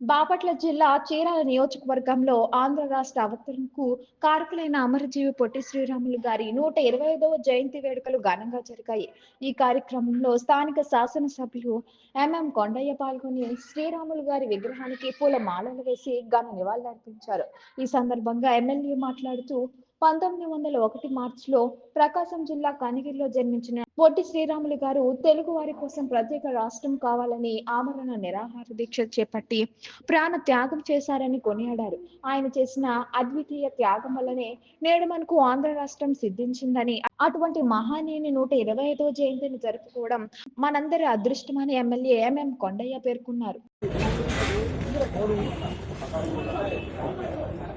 బాపట్ల జిల్లా చీరాల నియోజకవర్గంలో ఆంధ్ర రాష్ట్ర అవతరణకు కారకులైన అమరజీవి పొట్టి శ్రీరాములు గారి 125వ జయంతి వేడుకలు ఘనంగా జరిగాయి. ఈ కార్యక్రమంలో స్థానిక శాసనసభ్యులు కొండయ్య పాల్గొని శ్రీరాములు గారి విగ్రహానికి పూల మాలలు వేసి ఘన నివాళులర్పించారు. ఈ సందర్భంగా ఎమ్మెల్యే మాట్లాడుతూ 1901 మార్చిలో ప్రకాశం జిల్లా కనిగిరిలో జన్మించిన పొట్టి శ్రీరాములు గారు తెలుగు వారి కోసం ప్రత్యేక రాష్ట్రం కావాలని ఆమరణ నిరాహార దీక్ష చేపట్టి ప్రాణ త్యాగం చేశారని కొనియాడారు. ఆయన చేసిన అద్వితీయ త్యాగం వల్లనే నేడు మనకు ఆంధ్ర రాష్ట్రం సిద్ధించిందని, అటువంటి మహానీయుని 125వ జయంతిని జరుపుకోవడం మనందరి అదృష్టమని ఎమ్మెల్యే కొండయ్య పేర్కొన్నారు.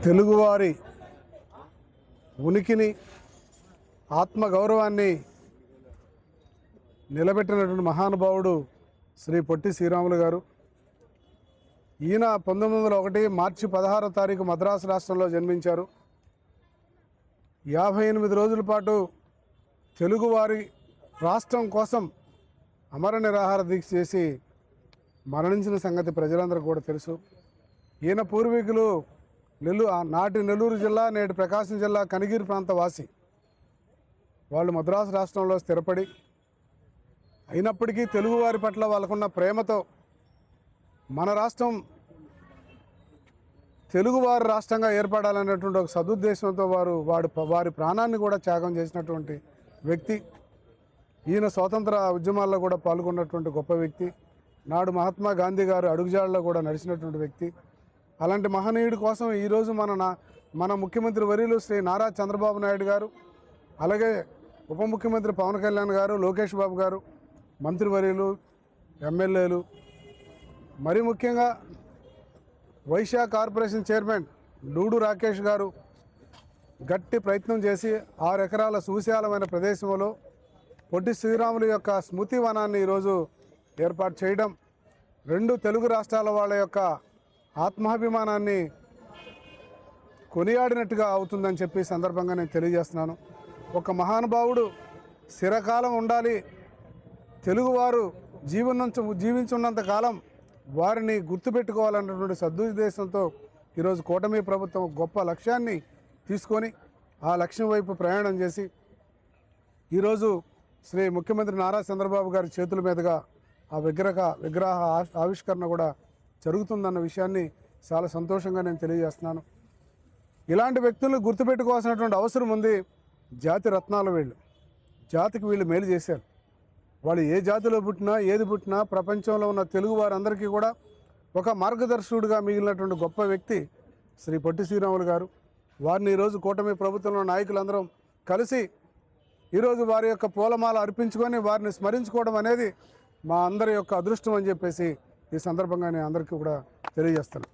తెలుగువారి ఉనికిని, ఆత్మగౌరవాన్ని నిలబెట్టినటువంటి మహానుభావుడు శ్రీ పొట్టి శ్రీరాములు గారు. ఈయన 1901 మార్చి 16వ తారీఖు మద్రాసు రాష్ట్రంలో జన్మించారు. 58 రోజుల పాటు తెలుగువారి రాష్ట్రం కోసం అమర నిరాహార దీక్ష చేసి మరణించిన సంగతి ప్రజలందరూ కూడా తెలుసు. ఈయన పూర్వీకులు నాటి నెల్లూరు జిల్లా, నేటి ప్రకాశం జిల్లా కనిగిరి ప్రాంత వాసి. వాళ్ళు మద్రాసు రాష్ట్రంలో స్థిరపడి అయినప్పటికీ తెలుగువారి పట్ల వాళ్ళకున్న ప్రేమతో మన రాష్ట్రం తెలుగువారి రాష్ట్రంగా ఏర్పడాలనేటువంటి ఒక సదుద్దేశంతో వారి ప్రాణాన్ని కూడా త్యాగం చేసినటువంటి వ్యక్తి. ఈయన స్వాతంత్ర ఉద్యమాల్లో కూడా పాల్గొన్నటువంటి గొప్ప వ్యక్తి. నాడు మహాత్మా గాంధీ గారు అడుగుజాడలో కూడా నడిచినటువంటి వ్యక్తి. అలాంటి మహనీయుడి కోసం ఈరోజు మన ముఖ్యమంత్రి వర్యులు శ్రీ నారా చంద్రబాబు నాయుడు గారు, అలాగే ఉప ముఖ్యమంత్రి పవన్ కళ్యాణ్ గారు, లోకేష్ బాబు గారు, మంత్రివర్యులు, ఎమ్మెల్యేలు, మరి ముఖ్యంగా వైశ్య కార్పొరేషన్ చైర్మన్ డూడు రాకేష్ గారు గట్టి ప్రయత్నం చేసి 6 ఎకరాల సువిశాలమైన ప్రదేశంలో పొట్టి శ్రీరాములు యొక్క స్మృతి వనాన్ని ఈరోజు ఏర్పాటు చేయడం 2 తెలుగు రాష్ట్రాల వాళ్ళ యొక్క ఆత్మాభిమానాన్ని కొనియాడినట్టుగా అవుతుందని చెప్పి సందర్భంగా నేను తెలియజేస్తున్నాను. ఒక మహానుభావుడు చిరకాలం ఉండాలి, తెలుగువారు జీవించున్నంత కాలం వారిని గుర్తుపెట్టుకోవాలన్నటువంటి సదుద్దేశంతో ఈరోజు కూటమి ప్రభుత్వం గొప్ప లక్ష్యాన్ని తీసుకొని ఆ లక్ష్యం వైపు ప్రయాణం చేసి ఈరోజు శ్రీ ముఖ్యమంత్రి నారా చంద్రబాబు గారి చేతుల మీదుగా ఆ విగ్రహ ఆవిష్కరణ కూడా జరుగుతుందన్న విషయాన్ని చాలా సంతోషంగా నేను తెలియజేస్తున్నాను. ఇలాంటి వ్యక్తులను గుర్తుపెట్టుకోవాల్సినటువంటి అవసరం ఉంది. జాతి రత్నాలు వీళ్ళు, జాతికి వీళ్ళు మేలు చేశారు. వాళ్ళు ఏ జాతిలో పుట్టినా ఏది పుట్టినా ప్రపంచంలో ఉన్న తెలుగు వారందరికీ కూడా ఒక మార్గదర్శకుడిగా మిగిలినటువంటి గొప్ప వ్యక్తి శ్రీ పొట్టి శ్రీరాములు గారు. వారిని ఈరోజు కూటమి ప్రభుత్వంలో నాయకులందరం కలిసి ఈరోజు వారి యొక్క పూలమాల అర్పించుకొని వారిని స్మరించుకోవడం అనేది మా అందరి యొక్క అదృష్టం అని చెప్పేసి ఈ సందర్భంగా నేను అందరికీ కూడా తెలియజేస్తాను.